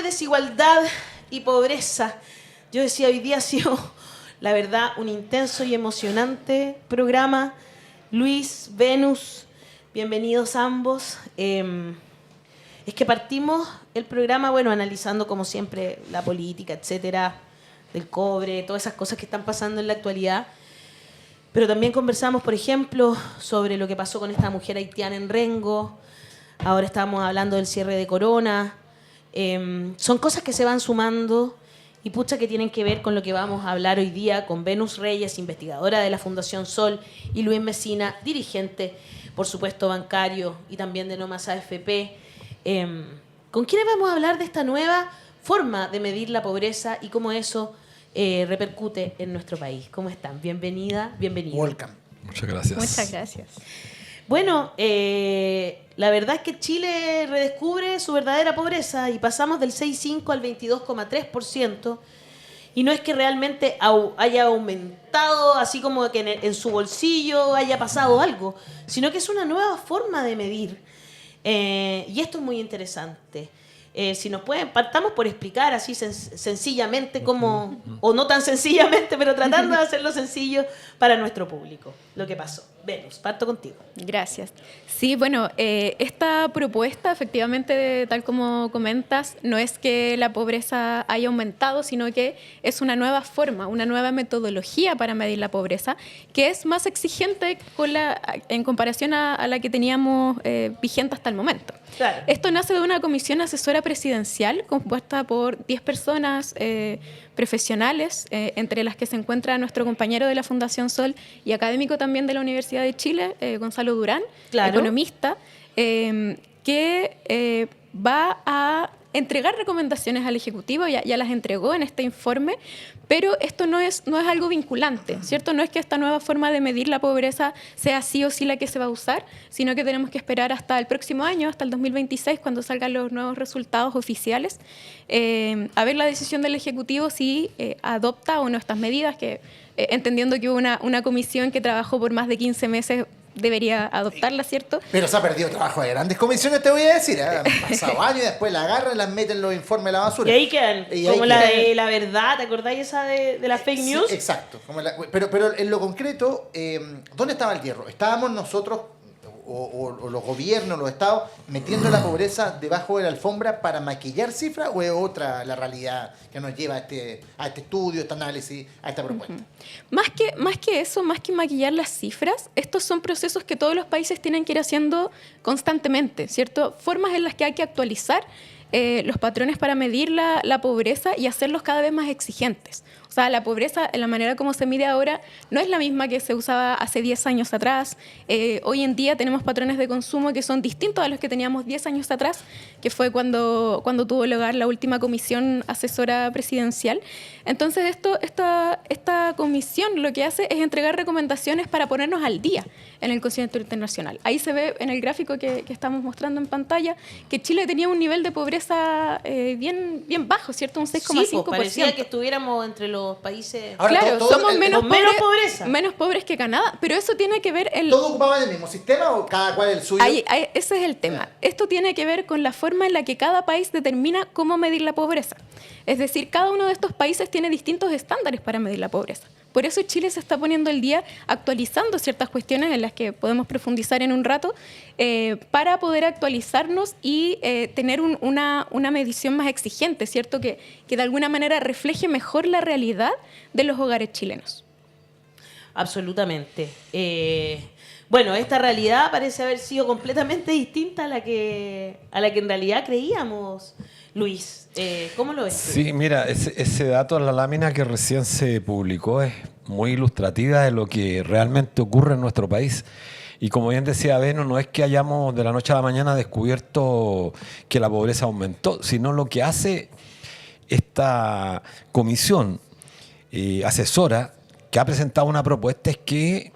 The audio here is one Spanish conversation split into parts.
desigualdad y pobreza. Yo decía, hoy día ha sido, la verdad, un intenso y emocionante programa. Luis, Venus, bienvenidos ambos. Es que partimos el programa, bueno, analizando como siempre la política, etcétera, del cobre, todas esas cosas que están pasando en la actualidad. Pero también conversamos, por ejemplo, sobre lo que pasó con esta mujer haitiana en Rengo. Ahora estamos hablando del cierre de Corona. Son cosas que se van sumando y pucha que tienen que ver con lo que vamos a hablar hoy día con Venus Reyes, investigadora de la Fundación Sol, y Luis Mesina, dirigente, por supuesto, bancario y también de No Más AFP. ¿Con quiénes vamos a hablar de esta nueva forma de medir la pobreza y cómo eso repercute en nuestro país? ¿Cómo están? Bienvenida, bienvenido. Welcome. Muchas gracias. Muchas gracias. Bueno, la verdad es que Chile redescubre su verdadera pobreza y pasamos del 6,5 al 22,3%. Y no es que realmente haya aumentado, así como que en su bolsillo haya pasado algo, sino que es una nueva forma de medir. Y esto es muy interesante. Si nos pueden, partamos por explicar así sencillamente cómo, o no tan sencillamente, pero tratando de hacerlo sencillo para nuestro público, lo que pasó. Venus, parto contigo. Gracias. Sí, bueno, esta propuesta, efectivamente, tal como comentas, no es que la pobreza haya aumentado, sino que es una nueva forma, una nueva metodología para medir la pobreza, que es más exigente en comparación a la que teníamos vigente hasta el momento. Claro. Esto nace de una comisión asesora presidencial compuesta por 10 personas profesionales, entre las que se encuentra nuestro compañero de la Fundación Sol y académico también de la Universidad de Chile, Gonzalo Durán, claro, economista, que va a entregar recomendaciones al Ejecutivo, ya las entregó en este informe, pero esto no es algo vinculante, ¿cierto? No es que esta nueva forma de medir la pobreza sea sí o sí la que se va a usar, sino que tenemos que esperar hasta el próximo año, hasta el 2026, cuando salgan los nuevos resultados oficiales, a ver la decisión del Ejecutivo si adopta o no estas medidas, que entendiendo que hubo una comisión que trabajó por más de 15 meses, debería adoptarla, ¿cierto? Pero se ha perdido trabajo de grandes comisiones, te voy a decir. Han pasado años y después la agarran y las meten en los informes a la basura. Y ahí quedan, y como ahí la quedan. de La Verdad, ¿te acordáis esa de la fake news? Sí, exacto. Pero en lo concreto, ¿dónde estaba el hierro? ¿Estábamos nosotros o los gobiernos, los estados, metiendo la pobreza debajo de la alfombra para maquillar cifras, o es otra la realidad que nos lleva a este estudio, a este análisis, a esta propuesta? Más que eso, más que maquillar las cifras, estos son procesos que todos los países tienen que ir haciendo constantemente, ¿cierto? Formas en las que hay que actualizar los patrones para medir la pobreza y hacerlos cada vez más exigentes. O sea, la pobreza, en la manera como se mide ahora, no es la misma que se usaba hace 10 años atrás. Hoy en día tenemos patrones de consumo que son distintos a los que teníamos 10 años atrás, que fue cuando tuvo lugar la última comisión asesora presidencial. Entonces, esta comisión lo que hace es entregar recomendaciones para ponernos al día en el concierto internacional. Ahí se ve en el gráfico que estamos mostrando en pantalla que Chile tenía un nivel de pobreza bien bajo, ¿cierto? Un 6,5%. Sí, pues parecía que estuviéramos entre los países. Ahora, claro, somos menos pobres que Canadá, pero eso tiene que ver... ¿Todos ocupaban el mismo sistema o cada cual el suyo? Ese es el tema. Esto tiene que ver con la forma en la que cada país determina cómo medir la pobreza. Es decir, cada uno de estos países tiene distintos estándares para medir la pobreza. Por eso Chile se está poniendo al día actualizando ciertas cuestiones en las que podemos profundizar en un rato para poder actualizarnos y tener una medición más exigente, ¿cierto? Que de alguna manera refleje mejor la realidad de los hogares chilenos. Absolutamente. Bueno, esta realidad parece haber sido completamente distinta a la que en realidad creíamos. Luis, ¿cómo lo ves? Sí, mira, ese dato en la lámina que recién se publicó es muy ilustrativa de lo que realmente ocurre en nuestro país. Y como bien decía Beno, no es que hayamos de la noche a la mañana descubierto que la pobreza aumentó, sino lo que hace esta comisión asesora que ha presentado una propuesta es que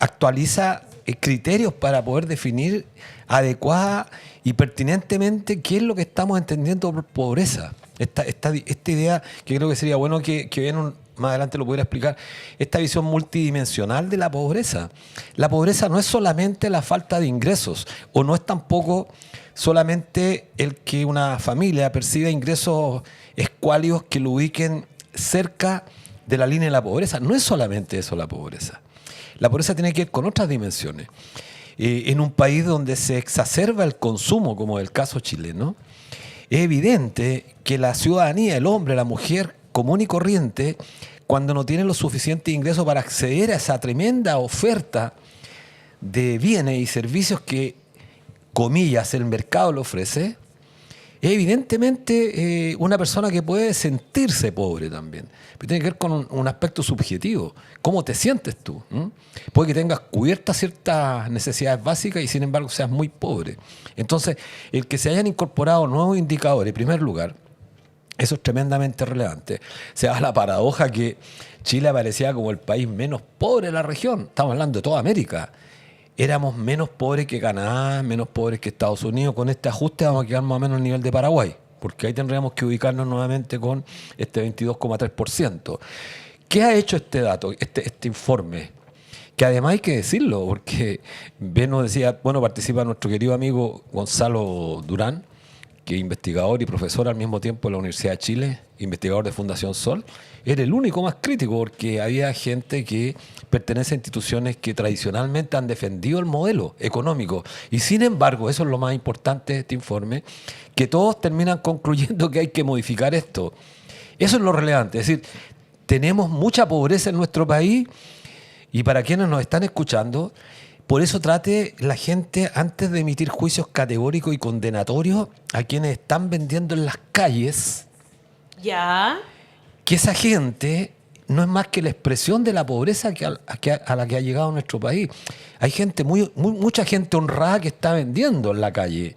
actualiza criterios para poder definir adecuada y pertinentemente qué es lo que estamos entendiendo por pobreza. Esta idea que creo que sería bueno que más adelante lo pudiera explicar, esta visión multidimensional de la pobreza. La pobreza no es solamente la falta de ingresos, o no es tampoco solamente el que una familia perciba ingresos escuálidos que lo ubiquen cerca de la línea de la pobreza. No es solamente eso la pobreza. La pobreza tiene que ver con otras dimensiones. En un país donde se exacerba el consumo, como el caso chileno, es evidente que la ciudadanía, el hombre, la mujer común y corriente, cuando no tienen los suficientes ingresos para acceder a esa tremenda oferta de bienes y servicios que, comillas, el mercado le ofrece, es evidentemente una persona que puede sentirse pobre también. Pero tiene que ver con un aspecto subjetivo. ¿Cómo te sientes tú? Puede que tengas cubiertas ciertas necesidades básicas y sin embargo seas muy pobre. Entonces, el que se hayan incorporado nuevos indicadores, en primer lugar, eso es tremendamente relevante. Se da la paradoja que Chile aparecía como el país menos pobre de la región. Estamos hablando de toda América. Éramos menos pobres que Canadá, menos pobres que Estados Unidos. Con este ajuste vamos a quedar más o menos al nivel de Paraguay, porque ahí tendríamos que ubicarnos nuevamente con este 22,3%. ¿Qué ha hecho este dato, este informe? Que además hay que decirlo, porque Venus decía, bueno, participa nuestro querido amigo Gonzalo Durán, que es investigador y profesor al mismo tiempo de la Universidad de Chile, investigador de Fundación Sol. Era el único más crítico porque había gente que pertenece a instituciones que tradicionalmente han defendido el modelo económico. Y sin embargo, eso es lo más importante de este informe, que todos terminan concluyendo que hay que modificar esto. Eso es lo relevante. Es decir, tenemos mucha pobreza en nuestro país y para quienes nos están escuchando, por eso trate la gente, antes de emitir juicios categóricos y condenatorios a quienes están vendiendo en las calles, Ya. que esa gente no es más que la expresión de la pobreza a la que ha llegado nuestro país. Hay gente, mucha gente honrada que está vendiendo en la calle.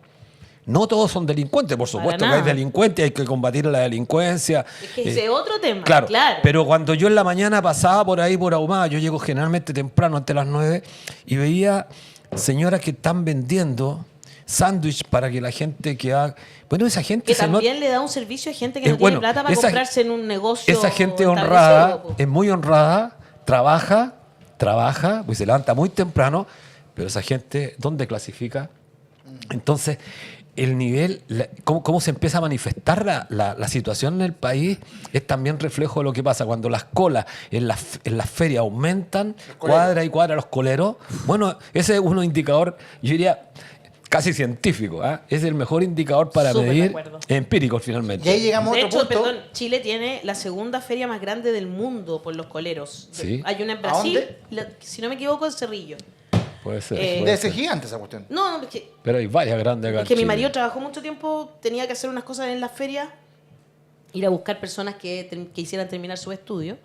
No todos son delincuentes, por supuesto que hay delincuentes, hay que combatir la delincuencia. Es que ese es otro tema. Claro, pero cuando yo en la mañana pasaba por ahí, por Ahumada, yo llego generalmente temprano, antes de las 9, y veía señoras que están vendiendo sándwich para que la gente que haga... Bueno, esa gente... Que también le da un servicio a gente que no tiene plata para comprarse en un negocio. Esa gente honrada, es muy honrada, trabaja, pues se levanta muy temprano, pero esa gente, ¿dónde clasifica? Entonces, el nivel, cómo se empieza a manifestar la situación en el país es también reflejo de lo que pasa cuando las colas en las ferias aumentan, cuadra y cuadra los coleros. Bueno, ese es un indicador, yo diría, casi científico. Es el mejor indicador para medir, empírico finalmente. Y ahí llegamos a otro punto. Perdón, Chile tiene la segunda feria más grande del mundo por los coleros. ¿Sí? Hay una en Brasil, si no me equivoco, en Cerrillo. Puede ser. Debe ser gigante esa cuestión. No, es que, pero hay varias grandes acá. Es que mi marido trabajó mucho tiempo, tenía que hacer unas cosas en las ferias, ir a buscar personas que hicieran terminar sus estudios.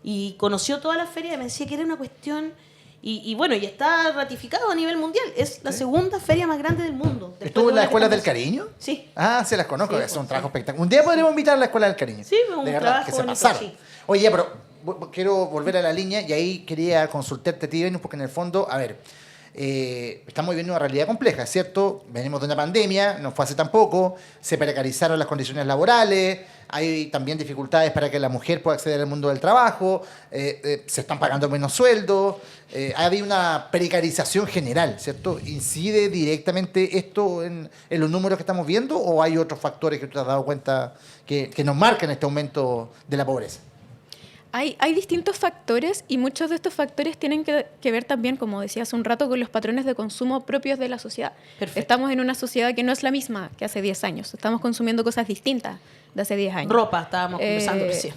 Y conoció todas las ferias y me decía que era una cuestión. Y bueno, y está ratificado a nivel mundial. Es la segunda feria más grande del mundo. ¿Estuvo en la Escuela del Cariño? Sí. Ah, se las conozco, Sí, es un trabajo espectacular. Un día podríamos invitar a la Escuela del Cariño. Sí, un de verdad, trabajo que se bonito, pasaron. sí. Oye, pero quiero volver a la línea y ahí quería consultarte a ti, Venus, porque en el fondo, a ver, estamos viviendo una realidad compleja, ¿cierto? Venimos de una pandemia, no fue hace tampoco, se precarizaron las condiciones laborales, hay también dificultades para que la mujer pueda acceder al mundo del trabajo, se están pagando menos sueldos, ha habido una precarización general, ¿cierto? ¿Incide directamente esto en los números que estamos viendo o hay otros factores que tú te has dado cuenta que nos marcan este aumento de la pobreza? Hay distintos factores y muchos de estos factores tienen que ver también, como decía hace un rato, con los patrones de consumo propios de la sociedad. Perfecto. Estamos en una sociedad que no es la misma que hace 10 años. Estamos consumiendo cosas distintas de hace 10 años. Ropa, estábamos conversando recién.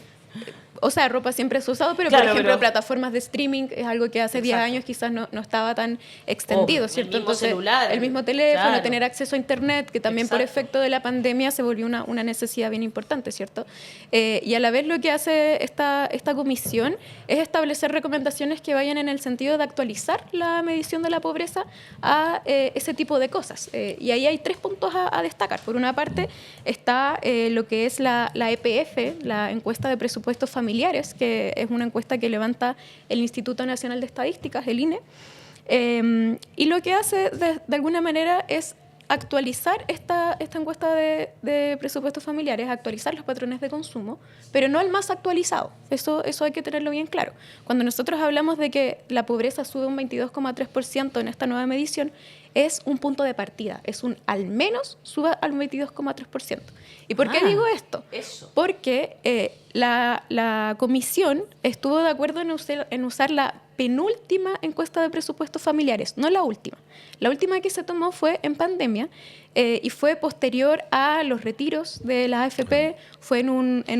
O sea, ropa siempre se ha usado, pero Claro, por ejemplo, pero... plataformas de streaming es algo que hace 10 años quizás no estaba tan extendido, ¿cierto? El mismo celular. El mismo teléfono, Claro. tener acceso a internet, que también por efecto de la pandemia se volvió una necesidad bien importante, ¿cierto? Y a la vez lo que hace esta comisión es establecer recomendaciones que vayan en el sentido de actualizar la medición de la pobreza a ese tipo de cosas. Y ahí hay 3 puntos a destacar. Por una parte está lo que es la EPF, la encuesta de presupuestos familiares, que es una encuesta que levanta el Instituto Nacional de Estadísticas, el INE, y lo que hace de alguna manera es actualizar esta encuesta de presupuestos familiares, actualizar los patrones de consumo, pero no el más actualizado. Eso hay que tenerlo bien claro. Cuando nosotros hablamos de que la pobreza sube un 22,3% en esta nueva medición, es un punto de partida, es un al menos suba al 22,3%. ¿Y por qué digo esto? Eso. Porque la comisión estuvo de acuerdo en usar la penúltima encuesta de presupuestos familiares, no la última. La última que se tomó fue en pandemia y fue posterior a los retiros de la AFP, fue en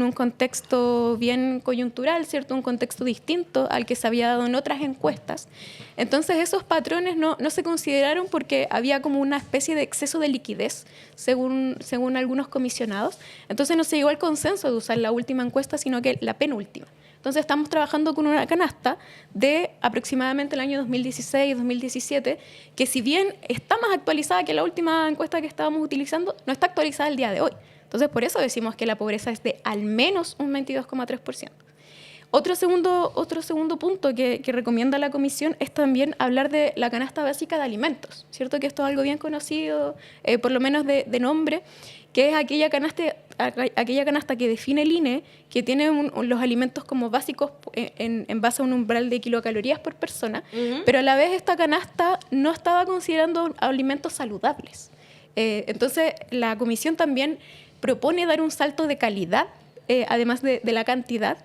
un contexto bien coyuntural, ¿cierto? Un contexto distinto al que se había dado en otras encuestas. Entonces esos patrones no se consideraron porque había como una especie de exceso de liquidez, según algunos comisionados. Entonces no se llegó al consenso de usar la última encuesta, sino que la penúltima. Entonces estamos trabajando con una canasta de aproximadamente el año 2016 y 2017, que si bien está más actualizada que la última encuesta que estábamos utilizando, no está actualizada el día de hoy. Entonces por eso decimos que la pobreza es de al menos un 22,3%. Otro segundo punto que recomienda la comisión es también hablar de la canasta básica de alimentos, ¿cierto? Que esto es algo bien conocido, por lo menos de nombre, que es aquella canasta que define el INE, que tiene los alimentos como básicos en base a un umbral de kilocalorías por persona, pero a la vez esta canasta no estaba considerando alimentos saludables. Entonces, la comisión también propone dar un salto de calidad, además de la cantidad,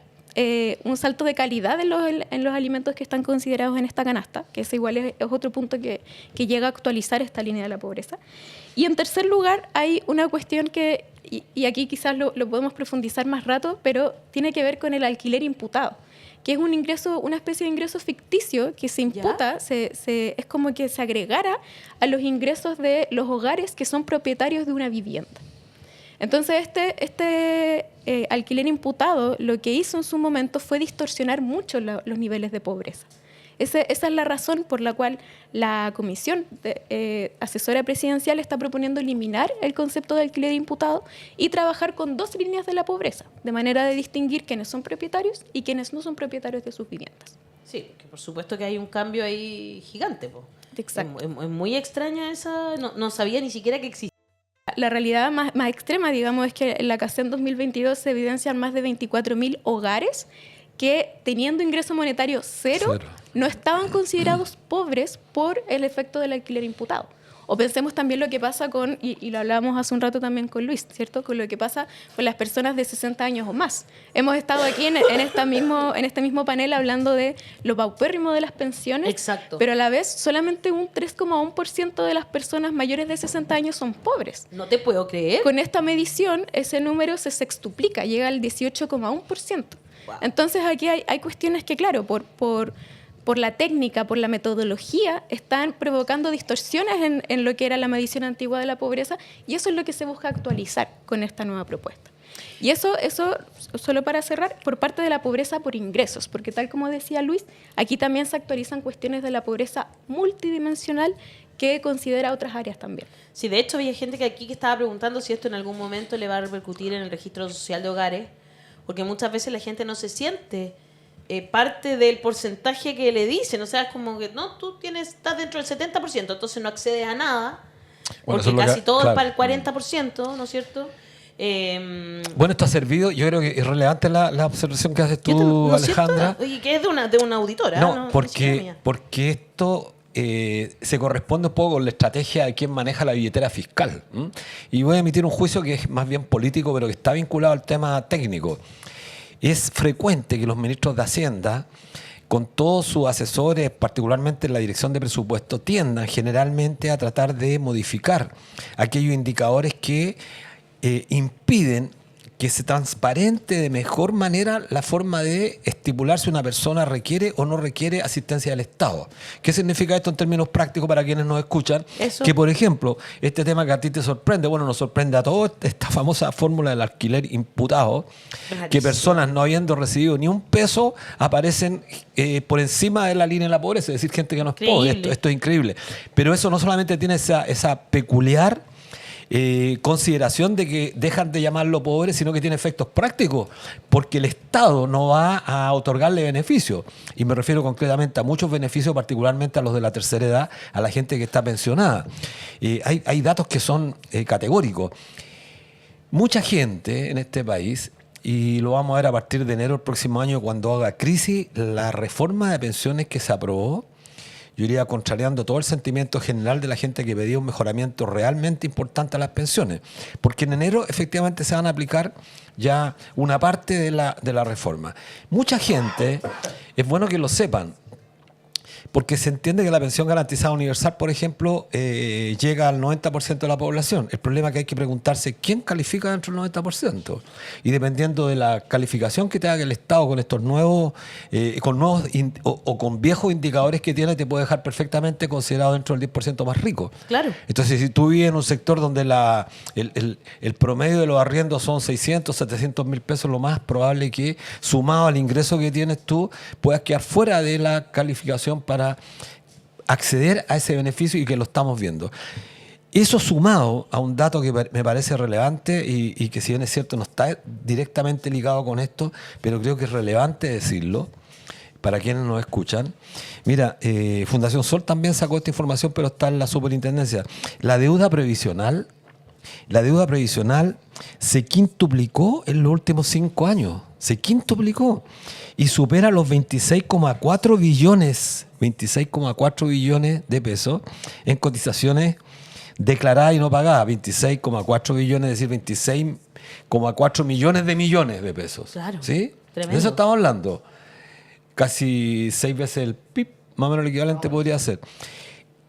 un salto de calidad en los alimentos que están considerados en esta canasta, que ese igual es otro punto que llega a actualizar esta línea de la pobreza. Y en tercer lugar, hay una cuestión que, y aquí quizás lo podemos profundizar más rato, pero tiene que ver con el alquiler imputado, que es un ingreso, una especie de ingreso ficticio que se imputa, es como que se agregara a los ingresos de los hogares que son propietarios de una vivienda. Entonces, este alquiler imputado lo que hizo en su momento fue distorsionar mucho los niveles de pobreza. Esa es la razón por la cual la Comisión Asesora Presidencial está proponiendo eliminar el concepto de alquiler imputado y trabajar con dos líneas de la pobreza, de manera de distinguir quiénes son propietarios y quiénes no son propietarios de sus viviendas. Sí, que por supuesto que hay un cambio ahí gigante, po. Exacto. Es muy extraña esa, no sabía ni siquiera que existía. La realidad más extrema, digamos, es que en la CACEN 2022 se evidencian más de 24.000 hogares que, teniendo ingreso monetario cero, no estaban considerados pobres por el efecto del alquiler imputado. O pensemos también lo que pasa con, y lo hablábamos hace un rato también con Luis, ¿cierto? Con lo que pasa con las personas de 60 años o más. Hemos estado aquí en este mismo panel hablando de lo paupérrimo de las pensiones. Exacto. Pero a la vez solamente un 3,1% de las personas mayores de 60 años son pobres. No te puedo creer. Con esta medición ese número se sextuplica, llega al 18,1%. Wow. Entonces aquí hay cuestiones que, claro, por la técnica, por la metodología, están provocando distorsiones en lo que era la medición antigua de la pobreza, y eso es lo que se busca actualizar con esta nueva propuesta. Y eso solo para cerrar, por parte de la pobreza por ingresos, porque tal como decía Luis, aquí también se actualizan cuestiones de la pobreza multidimensional que considera otras áreas también. Sí, de hecho había gente que estaba preguntando si esto en algún momento le va a repercutir en el registro social de hogares, porque muchas veces la gente no se siente parte del porcentaje que le dicen. O sea, es como que no, tú estás dentro del 70%, entonces no accedes a nada, bueno, porque casi todo claro, es para el 40%, ¿no es cierto? Bueno, esto ha servido, yo creo que es relevante la observación que haces tú, ¿no, Alejandra? Y que es de una auditora. No, porque esto se corresponde un poco con la estrategia de quien maneja la billetera fiscal. Y voy a emitir un juicio que es más bien político, pero que está vinculado al tema técnico. Es frecuente que los ministros de Hacienda, con todos sus asesores, particularmente en la Dirección de Presupuesto, tiendan generalmente a tratar de modificar aquellos indicadores que impiden que se transparente de mejor manera la forma de estipular si una persona requiere o no requiere asistencia del Estado. ¿Qué significa esto en términos prácticos para quienes nos escuchan? Eso. Que, por ejemplo, este tema que a ti te sorprende, bueno, nos sorprende a todos, esta famosa fórmula del alquiler imputado, que personas no habiendo recibido ni un peso aparecen por encima de la línea de la pobreza, es decir, gente que no es pobre. Esto es increíble. Pero eso no solamente tiene esa peculiar consideración de que dejan de llamarlo pobre, sino que tiene efectos prácticos, porque el Estado no va a otorgarle beneficios. Y me refiero concretamente a muchos beneficios, particularmente a los de la tercera edad, a la gente que está pensionada. Hay datos que son categóricos. Mucha gente en este país, y lo vamos a ver a partir de enero del próximo año, cuando haga crisis, la reforma de pensiones que se aprobó, yo iría contrariando todo el sentimiento general de la gente que pedía un mejoramiento realmente importante a las pensiones. Porque en enero efectivamente se van a aplicar ya una parte de la reforma. Mucha gente, es bueno que lo sepan, porque se entiende que la pensión garantizada universal, por ejemplo, llega al 90% de la población. El problema es que hay que preguntarse quién califica dentro del 90%. Y dependiendo de la calificación que te haga el Estado con estos nuevos, con viejos indicadores que tiene, te puede dejar perfectamente considerado dentro del 10% más rico. Claro. Entonces, si tú vives en un sector donde el promedio de los arriendos son 600, 700 mil pesos, lo más probable que, sumado al ingreso que tienes tú, puedas quedar fuera de la calificación para acceder a ese beneficio, y que lo estamos viendo. Eso sumado a un dato que me parece relevante y que, si bien es cierto no está directamente ligado con esto, pero creo que es relevante decirlo para quienes nos escuchan. Mira, Fundación Sol también sacó esta información, pero está en la superintendencia. La deuda previsional se quintuplicó en los últimos 5 años. Se quintuplicó y supera los 26,4 billones de pesos en cotizaciones declaradas y no pagadas. 26,4 billones, es decir, 26,4 millones de pesos. Claro, ¿sí? tremendo. De eso estamos hablando. Casi 6 veces el PIB, más o menos el equivalente podría ser.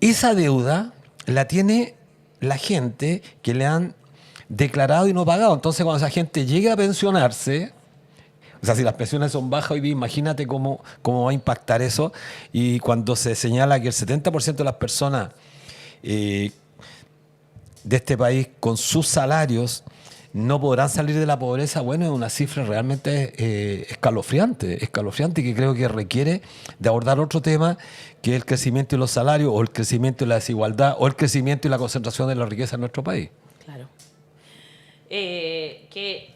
Esa deuda la tiene la gente que le han declarado y no pagado. Entonces, cuando esa gente llegue a pensionarse, o sea, si las pensiones son bajas hoy día, imagínate cómo va a impactar eso. Y cuando se señala que el 70% de las personas de este país con sus salarios no podrán salir de la pobreza, bueno, es una cifra realmente escalofriante, y que creo que requiere de abordar otro tema, que es el crecimiento de los salarios, o el crecimiento de la desigualdad, o el crecimiento y la concentración de la riqueza en nuestro país. Claro. ¿Qué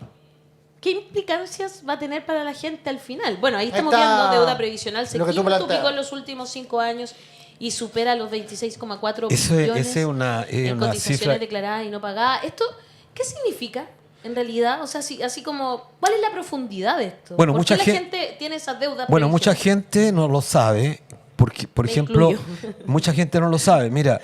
implicancias va a tener para la gente al final? Bueno, ahí estamos viendo deuda previsional, se quintuplicó en los últimos 5 años y supera los 26,4 billones Esa es una en cotizaciones cifra declaradas y no pagadas. ¿Esto qué significa en realidad? O sea, así como, ¿cuál es la profundidad de esto? Bueno, ¿Por qué la gente tiene esas deudas? Bueno, mucha gente no lo sabe, porque, por ejemplo, mucha gente no lo sabe. Mira,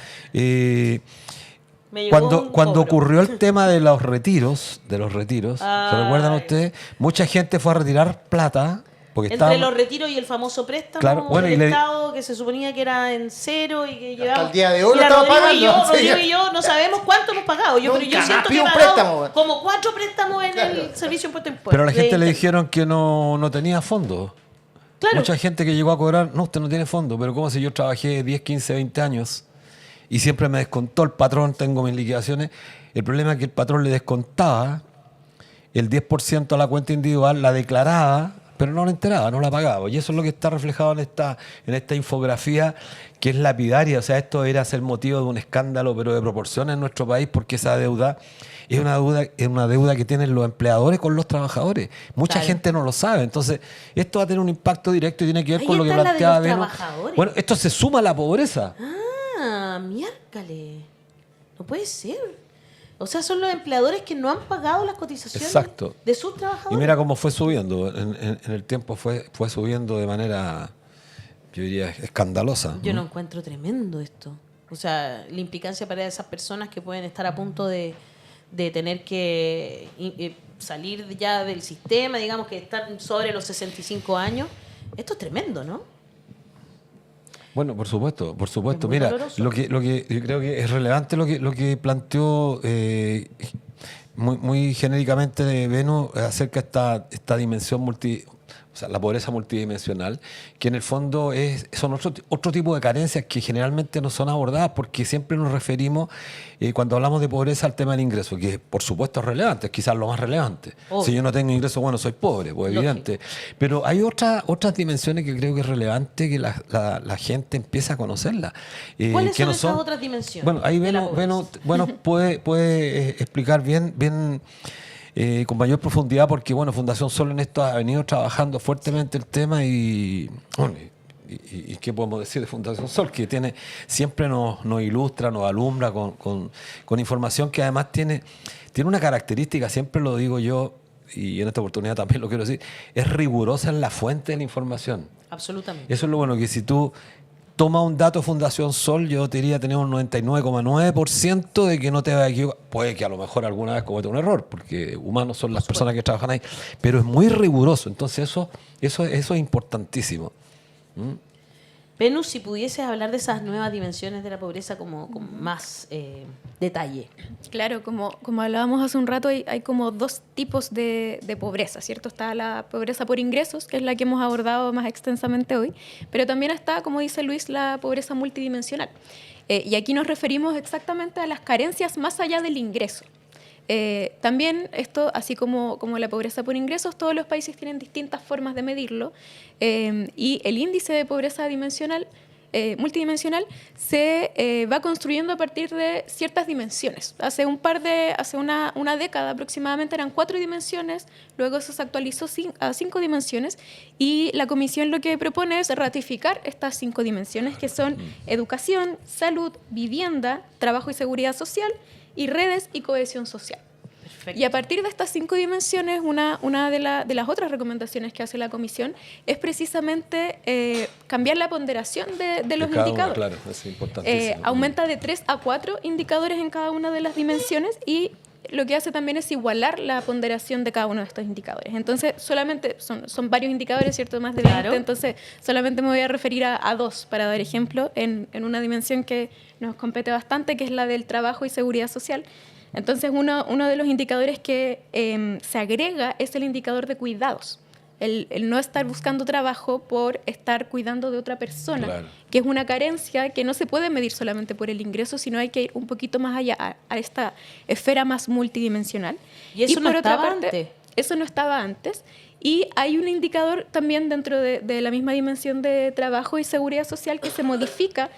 cuando ocurrió el tema de los retiros, ¿se recuerdan ustedes? Mucha gente fue a retirar plata. Entre los retiros y el famoso préstamo, claro, bueno, del Estado, que se suponía que era en cero y que llevaba... Hasta el día de hoy lo estamos pagando. Rodrigo y yo no sabemos cuánto hemos pagado. Pero yo siento que he pagado como 4 préstamos en el servicio impuesto a impuestos. Pero a la gente le dijeron que no tenía fondos. Claro. Mucha gente que llegó a cobrar, no, usted no tiene fondos, pero como si yo trabajé 10, 15, 20 años y siempre me descontó el patrón, tengo mis liquidaciones. El problema es que el patrón le descontaba el 10% a la cuenta individual, la declaraba, pero no la enteraba, no la pagaba. Y eso es lo que está reflejado en esta infografía, que es lapidaria. O sea, esto era ser motivo de un escándalo, pero de proporciones en nuestro país, porque esa deuda es una deuda que tienen los empleadores con los trabajadores. Mucha gente no lo sabe. Entonces, esto va a tener un impacto directo y tiene que ver con lo que planteaba Venus. Bueno, esto se suma a la pobreza. Ah, miércoles. No puede ser. O sea, son los empleadores que no han pagado las cotizaciones de sus trabajadores. Y mira cómo fue subiendo. En el tiempo fue subiendo de manera, yo diría, escandalosa. Yo no encuentro tremendo esto. O sea, la implicancia para esas personas que pueden estar a punto de tener que salir ya del sistema, digamos, que están sobre los 65 años. Esto es tremendo, ¿no? Bueno, por supuesto. Mira, lo que yo creo que es relevante lo que planteó muy genéricamente de Venus acerca de esta dimensión o sea, la pobreza multidimensional, que en el fondo son otro tipo de carencias que generalmente no son abordadas porque siempre nos referimos, cuando hablamos de pobreza, al tema del ingreso, que por supuesto es relevante, es quizás lo más relevante. Obvio. Si yo no tengo ingreso, bueno, soy pobre, pues evidente. Pero hay otras dimensiones que creo que es relevante que la gente empiece a conocerlas. ¿Cuáles que son no esas otras dimensiones? Bueno, ahí de la Beno pobreza? puede explicar bien con mayor profundidad, porque bueno, Fundación Sol en esto ha venido trabajando fuertemente el tema y ¿qué podemos decir de Fundación Sol? Que siempre nos ilustra, nos alumbra con información que además tiene una característica, siempre lo digo yo, y en esta oportunidad también lo quiero decir, es rigurosa en la fuente de la información. Absolutamente. Eso es lo bueno, que si tú toma un dato Fundación Sol, yo te diría tener un 99,9% de que no te va a equivocar. Puede que a lo mejor alguna vez cometa un error, porque humanos son las personas que trabajan ahí, pero es muy riguroso. Entonces eso es importantísimo. Venus, si pudieses hablar de esas nuevas dimensiones de la pobreza con más detalle. Claro, como hablábamos hace un rato, hay como dos tipos de pobreza, ¿cierto? Está la pobreza por ingresos, que es la que hemos abordado más extensamente hoy, pero también está, como dice Luis, la pobreza multidimensional. Y aquí nos referimos exactamente a las carencias más allá del ingreso. También esto, así como la pobreza por ingresos, todos los países tienen distintas formas de medirlo, y el índice de pobreza multidimensional se va construyendo a partir de ciertas dimensiones. Hace una década aproximadamente eran 4 dimensiones, luego eso se actualizó a 5 dimensiones, y la Comisión lo que propone es ratificar estas 5 dimensiones, que son educación, salud, vivienda, trabajo y seguridad social, y redes y cohesión social. Perfecto. Y a partir de estas 5 dimensiones, una de las otras recomendaciones que hace la Comisión es precisamente cambiar la ponderación de los Cada indicadores. claro, es importantísimo. Aumenta de 3 a 4 indicadores en cada una de las dimensiones, y lo que hace también es igualar la ponderación de cada uno de estos indicadores. Entonces, solamente son varios indicadores, ¿cierto? Más de 20, Claro. entonces solamente me voy a referir a 2 para dar ejemplo en una dimensión que nos compete bastante, que es la del trabajo y seguridad social. Entonces, uno de los indicadores que se agrega es el indicador de cuidados. El no estar buscando trabajo por estar cuidando de otra persona, Claro. que es una carencia que no se puede medir solamente por el ingreso, sino hay que ir un poquito más allá, a esta esfera más multidimensional. ¿Y eso no por otra estaba parte, antes? eso no estaba antes. Y hay un indicador también dentro de la misma dimensión de trabajo y seguridad social que se modifica,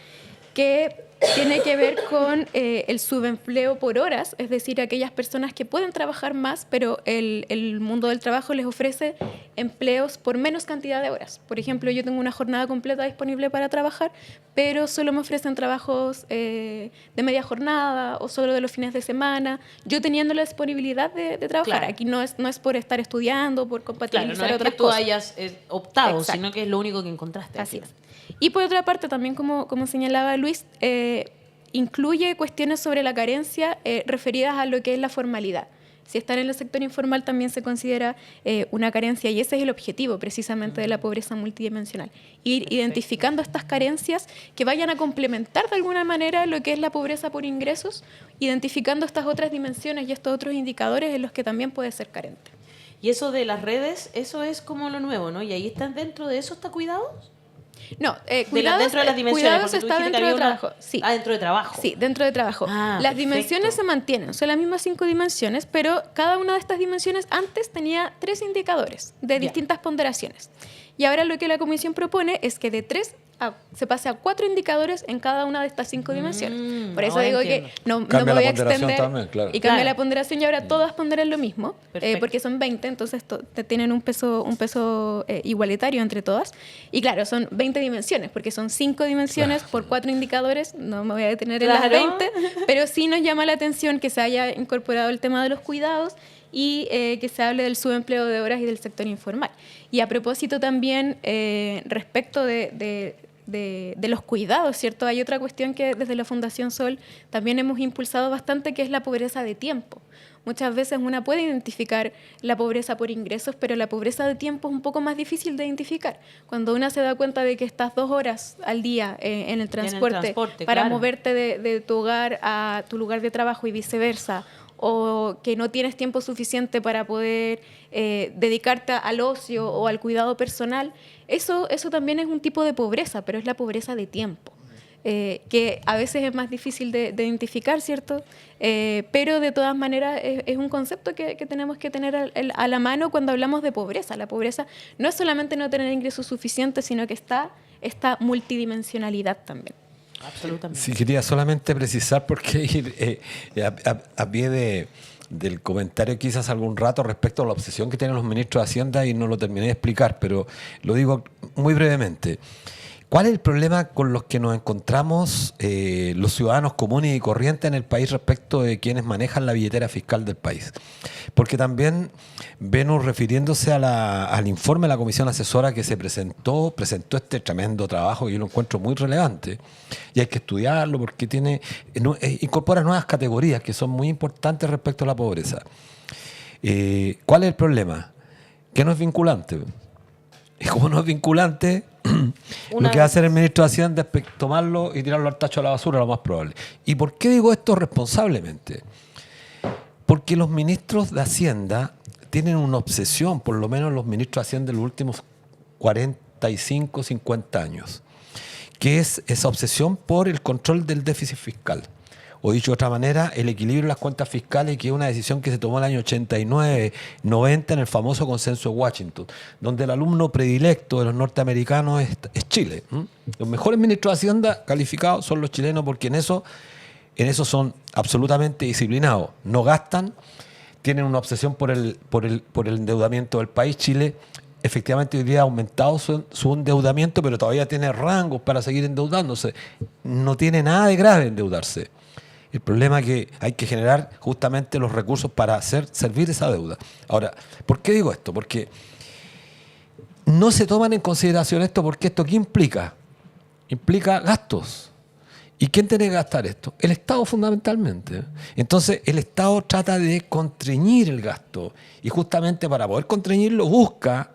que tiene que ver con el subempleo por horas, es decir, aquellas personas que pueden trabajar más, pero el mundo del trabajo les ofrece empleos por menos cantidad de horas. Por ejemplo, yo tengo una jornada completa disponible para trabajar, pero solo me ofrecen trabajos de media jornada o solo de los fines de semana, yo teniendo la disponibilidad de trabajar. Claro. Aquí no es por estar estudiando, por Claro, compatibilizar no es otras que tú cosas. hayas optado, Exacto. sino que es lo único que encontraste. Así es. Y por otra parte, también como señalaba Luis, incluye cuestiones sobre la carencia referidas a lo que es la formalidad. Si están en el sector informal también se considera una carencia, y ese es el objetivo precisamente de la pobreza multidimensional. Ir identificando estas carencias que vayan a complementar de alguna manera lo que es la pobreza por ingresos, identificando estas otras dimensiones y estos otros indicadores en los que también puede ser carente. Y eso de las redes, eso es como lo nuevo, ¿no? Y ahí está dentro de eso, ¿está cuidados? No, Dentro de las dimensiones. cuidados porque tú está dijiste que dentro de había una- trabajo. Sí. Ah, dentro de trabajo. Sí, dentro de trabajo. Ah, Las perfecto. dimensiones se mantienen, son las mismas 5 dimensiones, pero cada una de estas dimensiones antes tenía 3 indicadores de Ya. distintas ponderaciones. Y ahora lo que la Comisión propone es que de 3 se pase a 4 indicadores en cada una de estas 5 dimensiones. Por eso ahora digo entiendo. que no Cambia me voy la a ponderación extender. también, claro. Y cambia Claro. la ponderación, y ahora todas ponderan lo mismo, Perfecto. porque son 20, entonces tienen un peso igualitario entre todas. Y claro, son 20 dimensiones, porque son 5 dimensiones por 4 indicadores. No me voy a detener en las Claro. 20, pero sí nos llama la atención que se haya incorporado el tema de los cuidados y que se hable del subempleo de horas y del sector informal. Y a propósito también, respecto de los cuidados, ¿cierto? Hay otra cuestión que desde la Fundación Sol también hemos impulsado bastante, que es la pobreza de tiempo. Muchas veces una puede identificar la pobreza por ingresos, pero la pobreza de tiempo es un poco más difícil de identificar. Cuando una se da cuenta de que estás 2 horas al día en el transporte, para claro. moverte de tu hogar a tu lugar de trabajo y viceversa, o que no tienes tiempo suficiente para poder dedicarte al ocio o al cuidado personal, eso también es un tipo de pobreza, pero es la pobreza de tiempo. Que a veces es más difícil de identificar, ¿cierto? Pero de todas maneras es un concepto que tenemos que tener a la mano cuando hablamos de pobreza. La pobreza no es solamente no tener ingresos suficientes, sino que está esta multidimensionalidad también. Absolutamente. Sí, quería solamente precisar porque a pie del comentario que hice hace algún rato respecto a la obsesión que tienen los ministros de Hacienda y no lo terminé de explicar, pero lo digo muy brevemente. ¿Cuál es el problema con los que nos encontramos los ciudadanos comunes y corrientes en el país respecto de quienes manejan la billetera fiscal del país? Porque también Venus, refiriéndose al informe de la comisión asesora que se presentó este tremendo trabajo que yo lo encuentro muy relevante y hay que estudiarlo porque incorpora nuevas categorías que son muy importantes respecto a la pobreza. ¿Cuál es el problema? Que no es vinculante. Y como no es vinculante, lo que va a hacer el ministro de Hacienda es tomarlo y tirarlo al tacho de la basura, lo más probable. ¿Y por qué digo esto responsablemente? Porque los ministros de Hacienda tienen una obsesión, por lo menos los ministros de Hacienda de los últimos 45, 50 años, que es esa obsesión por el control del déficit fiscal. O dicho de otra manera, el equilibrio de las cuentas fiscales, que es una decisión que se tomó en el año 89, 90 en el famoso consenso de Washington, donde el alumno predilecto de los norteamericanos es Chile. Los mejores ministros de Hacienda calificados son los chilenos porque en eso son absolutamente disciplinados. No gastan, tienen una obsesión por el endeudamiento del país. Chile efectivamente hoy día ha aumentado su endeudamiento, pero todavía tiene rangos para seguir endeudándose. No tiene nada de grave endeudarse. El problema es que hay que generar justamente los recursos para servir esa deuda. Ahora, ¿por qué digo esto? Porque no se toman en consideración esto, porque esto ¿qué implica? Implica gastos. ¿Y quién tiene que gastar esto? El Estado fundamentalmente. Entonces el Estado trata de constreñir el gasto y justamente para poder constreñirlo busca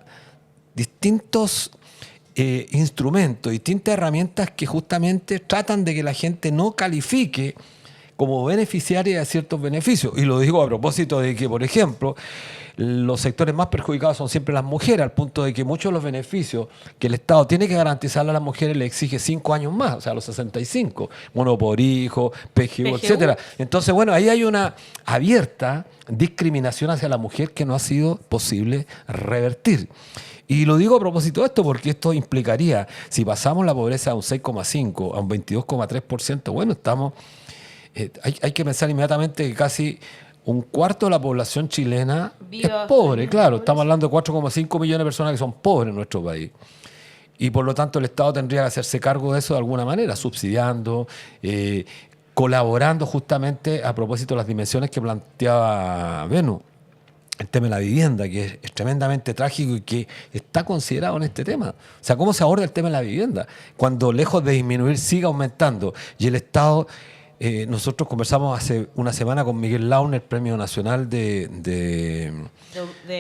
distintos instrumentos, distintas herramientas que justamente tratan de que la gente no califique como beneficiaria de ciertos beneficios. Y lo digo a propósito de que, por ejemplo, los sectores más perjudicados son siempre las mujeres, al punto de que muchos de los beneficios que el Estado tiene que garantizarle a las mujeres le exige 5 años más, o sea, a los 65, mono por hijo, PGU, etcétera. Entonces, bueno, ahí hay una abierta discriminación hacia la mujer que no ha sido posible revertir. Y lo digo a propósito de esto porque esto implicaría, si pasamos la pobreza a un 6,5, a un 22,3%, bueno, estamos... Hay que pensar inmediatamente que casi un cuarto de la población chilena es pobre, claro. Estamos hablando de 4,5 millones de personas que son pobres en nuestro país. Y por lo tanto el Estado tendría que hacerse cargo de eso de alguna manera, subsidiando, colaborando justamente a propósito de las dimensiones que planteaba Venus. El tema de la vivienda, que es tremendamente trágico y que está considerado en este tema. O sea, ¿cómo se aborda el tema de la vivienda? Cuando lejos de disminuir sigue aumentando y el Estado... nosotros conversamos hace una semana con Miguel Launer, Premio Nacional de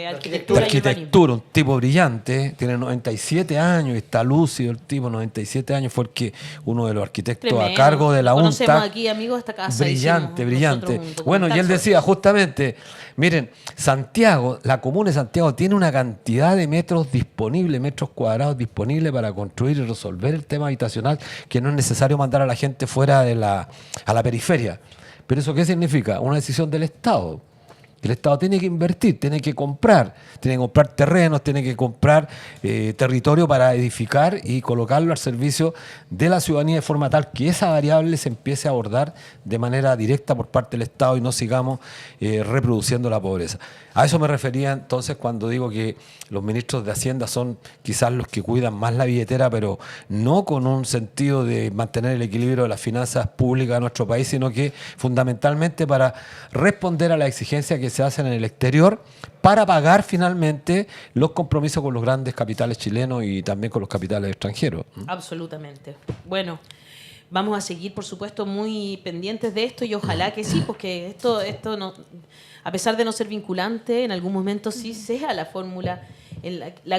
Arquitectura, un tipo brillante, tiene 97 años, está lúcido el tipo, 97 años, fue uno de los arquitectos a cargo de la UNTA. Conocemos aquí, amigos, esta casa. Brillante. Bueno, y él decía justamente, miren, Santiago, la comuna de Santiago tiene una cantidad de metros disponibles, metros cuadrados disponibles para construir y resolver el tema habitacional, que no es necesario mandar a la gente fuera a la periferia. ¿Pero eso qué significa? Una decisión del Estado. El Estado tiene que invertir, tiene que comprar terrenos, tiene que comprar territorio para edificar y colocarlo al servicio de la ciudadanía de forma tal que esa variable se empiece a abordar de manera directa por parte del Estado y no sigamos reproduciendo la pobreza. A eso me refería entonces cuando digo que los ministros de Hacienda son quizás los que cuidan más la billetera, pero no con un sentido de mantener el equilibrio de las finanzas públicas de nuestro país, sino que fundamentalmente para responder a la exigencia que se hacen en el exterior para pagar finalmente los compromisos con los grandes capitales chilenos y también con los capitales extranjeros. Absolutamente. Bueno, vamos a seguir, por supuesto, muy pendientes de esto y ojalá que sí, porque esto no, a pesar de no ser vinculante, en algún momento sí sea la fórmula,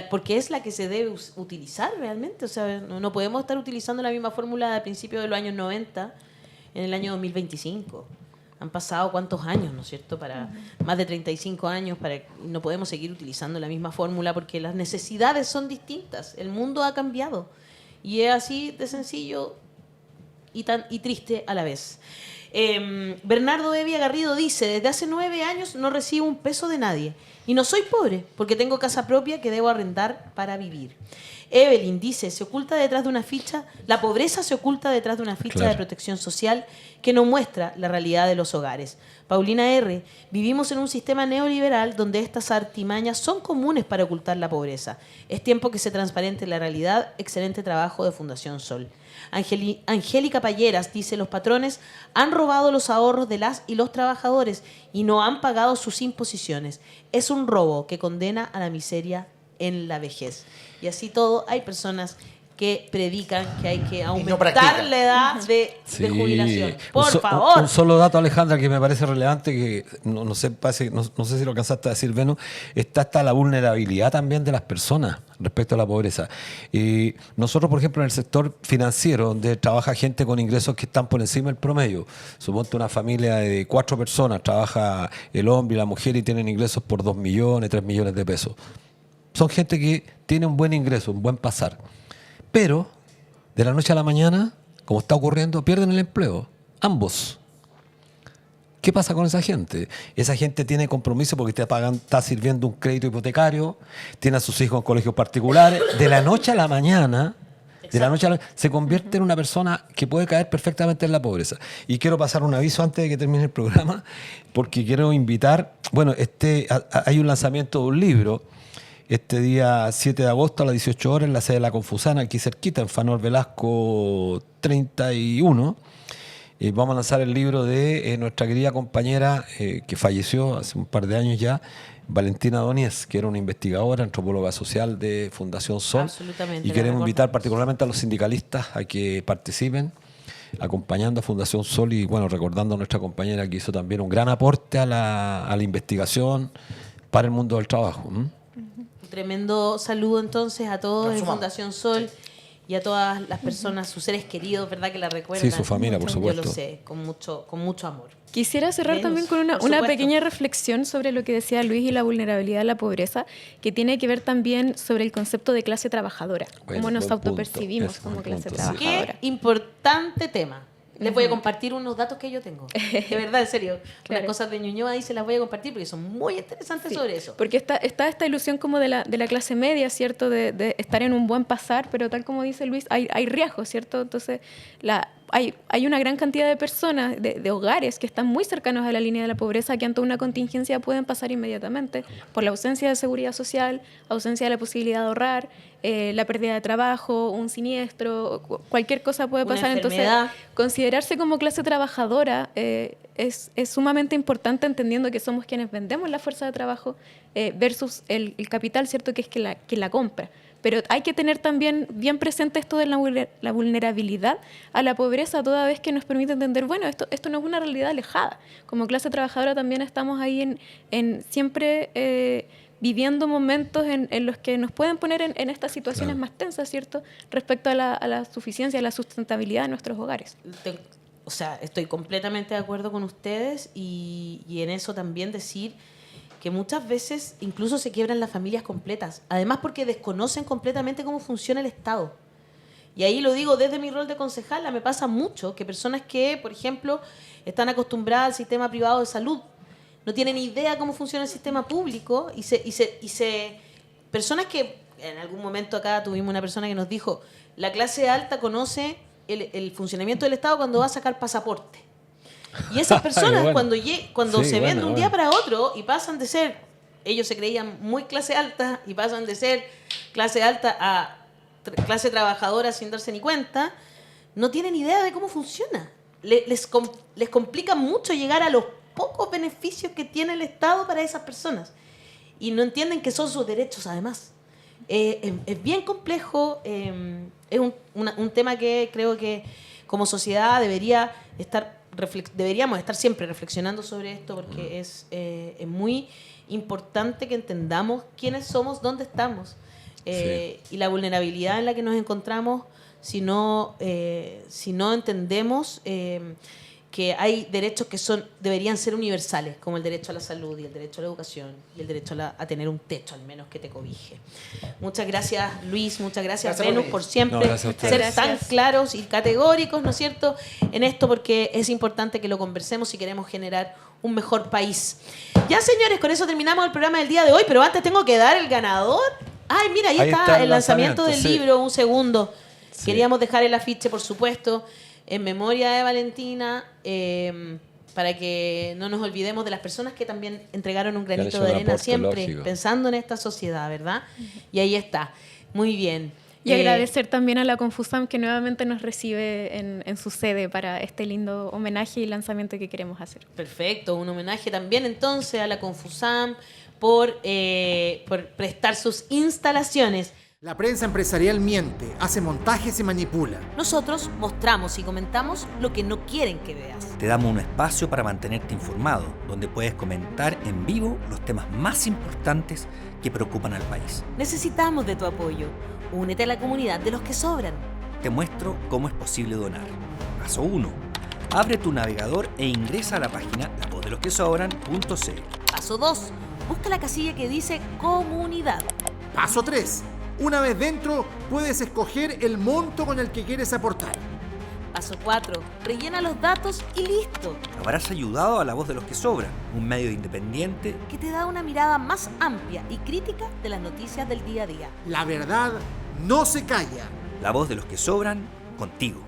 porque es la que se debe utilizar realmente. O sea, no podemos estar utilizando la misma fórmula a principios de los años 90 en el año 2025. Han pasado cuántos años, ¿no es cierto? Para más de 35 años, no podemos seguir utilizando la misma fórmula porque las necesidades son distintas. El mundo ha cambiado. Y es así de sencillo y triste a la vez. Bernardo Evia Garrido dice: desde hace 9 años no recibo un peso de nadie. Y no soy pobre, porque tengo casa propia que debo arrendar para vivir. Evelyn dice: se oculta detrás de una ficha, la pobreza se oculta detrás de una ficha de protección social que no muestra la realidad de los hogares. Paulina R: vivimos en un sistema neoliberal donde estas artimañas son comunes para ocultar la pobreza. Es tiempo que se transparente la realidad. Excelente trabajo de Fundación Sol. Angélica Palleras dice: los patrones han robado los ahorros de las y los trabajadores y no han pagado sus imposiciones. Es un robo que condena a la miseria en la vejez. Y así todo, hay personas que predican que hay que aumentar la edad de jubilación. Por favor. Un solo dato, Alejandra, que me parece relevante, que no sé si lo alcanzaste a decir, Venus, está la vulnerabilidad también de las personas respecto a la pobreza. Y nosotros, por ejemplo, en el sector financiero, donde trabaja gente con ingresos que están por encima del promedio, suponte una familia de 4 personas, trabaja el hombre y la mujer y tienen ingresos por 2 millones, 3 millones de pesos. Son gente que tiene un buen ingreso, un buen pasar. Pero, de la noche a la mañana, como está ocurriendo, pierden el empleo. Ambos. ¿Qué pasa con esa gente? Esa gente tiene compromiso porque está sirviendo un crédito hipotecario, tiene a sus hijos en colegios particulares. De la noche a la mañana, se convierte en una persona que puede caer perfectamente en la pobreza. Y quiero pasar un aviso antes de que termine el programa, porque quiero invitar, hay un lanzamiento de un libro este día 7 de agosto a las 18 horas en la sede de La Confusana, aquí cerquita, en Fanor Velasco 31. Vamos a lanzar el libro de nuestra querida compañera que falleció hace un par de años ya, Valentina Donés, que era una investigadora, antropóloga social de Fundación Sol. Absolutamente. Y queremos invitar particularmente a los sindicalistas a que participen, acompañando a Fundación Sol y recordando a nuestra compañera que hizo también un gran aporte a la investigación para el mundo del trabajo. Tremendo saludo entonces a todos de Fundación Sol y a todas las personas, sus seres queridos, ¿verdad? Que la recuerdan. Sí, su familia, por supuesto. Yo lo sé, con mucho amor. Quisiera cerrar también con una pequeña reflexión sobre lo que decía Luis y la vulnerabilidad de la pobreza, que tiene que ver también sobre el concepto de clase trabajadora, cómo nos autopercibimos como clase trabajadora. Qué importante tema. Les voy a compartir unos datos que yo tengo. De verdad, en serio. Claro. Unas cosas de Ñuñoa ahí se las voy a compartir porque son muy interesantes sobre eso. Porque está esta ilusión como de la clase media, ¿cierto? De estar en un buen pasar, pero tal como dice Luis, hay riesgos, ¿cierto? Entonces, hay una gran cantidad de personas, de hogares que están muy cercanos a la línea de la pobreza, que ante una contingencia pueden pasar inmediatamente por la ausencia de seguridad social, ausencia de la posibilidad de ahorrar, la pérdida de trabajo, un siniestro, cualquier cosa puede pasar. Entonces, considerarse como clase trabajadora es sumamente importante, entendiendo que somos quienes vendemos la fuerza de trabajo versus el capital, ¿cierto? Que es que la compra. Pero hay que tener también bien presente esto de la vulnerabilidad a la pobreza, toda vez que nos permite entender, esto no es una realidad alejada. Como clase trabajadora también estamos ahí en siempre viviendo momentos en los que nos pueden poner en estas situaciones más tensas, ¿cierto? Respecto a la suficiencia, a la sustentabilidad de nuestros hogares. Estoy completamente de acuerdo con ustedes y en eso también decir que muchas veces incluso se quiebran las familias completas, además porque desconocen completamente cómo funciona el Estado. Y ahí lo digo desde mi rol de concejala, me pasa mucho que personas que, por ejemplo, están acostumbradas al sistema privado de salud, no tienen idea cómo funciona el sistema público personas que en algún momento acá tuvimos una persona que nos dijo, la clase alta conoce el funcionamiento del Estado cuando va a sacar pasaporte. Y esas personas cuando se ven de un día para otro y pasan de ser, ellos se creían muy clase alta y pasan de ser clase alta a clase trabajadora sin darse ni cuenta, no tienen idea de cómo funciona. Les complica mucho llegar a los pocos beneficios que tiene el Estado para esas personas. Y no entienden que son sus derechos además. Es bien complejo, es un tema que creo que como sociedad deberíamos estar siempre reflexionando sobre esto, porque es muy importante que entendamos quiénes somos, dónde estamos, y la vulnerabilidad en la que nos encontramos si no entendemos que hay derechos que deberían ser universales, como el derecho a la salud y el derecho a la educación y el derecho a tener un techo al menos que te cobije. Muchas gracias, Luis, muchas gracias, Venus, por siempre gracias a ustedes. ser Gracias. tan claros y categóricos, ¿no es cierto?, en esto, porque es importante que lo conversemos si queremos generar un mejor país. Ya, señores, con eso terminamos el programa del día de hoy, pero antes tengo que dar el ganador. Ay, mira, ahí está el lanzamiento del libro, un segundo. Sí. Queríamos dejar el afiche, por supuesto, en memoria de Valentina, para que no nos olvidemos de las personas que también entregaron un han granito hecho de un arena aporte, siempre, lógico. pensando en esta sociedad, ¿verdad? Y ahí está. Muy bien. Y agradecer también a la Confusam que nuevamente nos recibe en su sede para este lindo homenaje y lanzamiento que queremos hacer. Perfecto, un homenaje también entonces a la Confusam por prestar sus instalaciones. La prensa empresarial miente, hace montajes y manipula. Nosotros mostramos y comentamos lo que no quieren que veas. Te damos un espacio para mantenerte informado, donde puedes comentar en vivo los temas más importantes que preocupan al país. Necesitamos de tu apoyo. Únete a la comunidad de los que sobran. Te muestro cómo es posible donar. Paso 1. Abre tu navegador e ingresa a la página lavozdelosquesobran.cl. Paso 2. Busca la casilla que dice comunidad. Paso 3. Una vez dentro, puedes escoger el monto con el que quieres aportar. Paso 4. Rellena los datos y listo. Habrás ayudado a La Voz de los que Sobran, un medio independiente Que te da una mirada más amplia y crítica de las noticias del día a día. La verdad no se calla. La Voz de los que Sobran, contigo.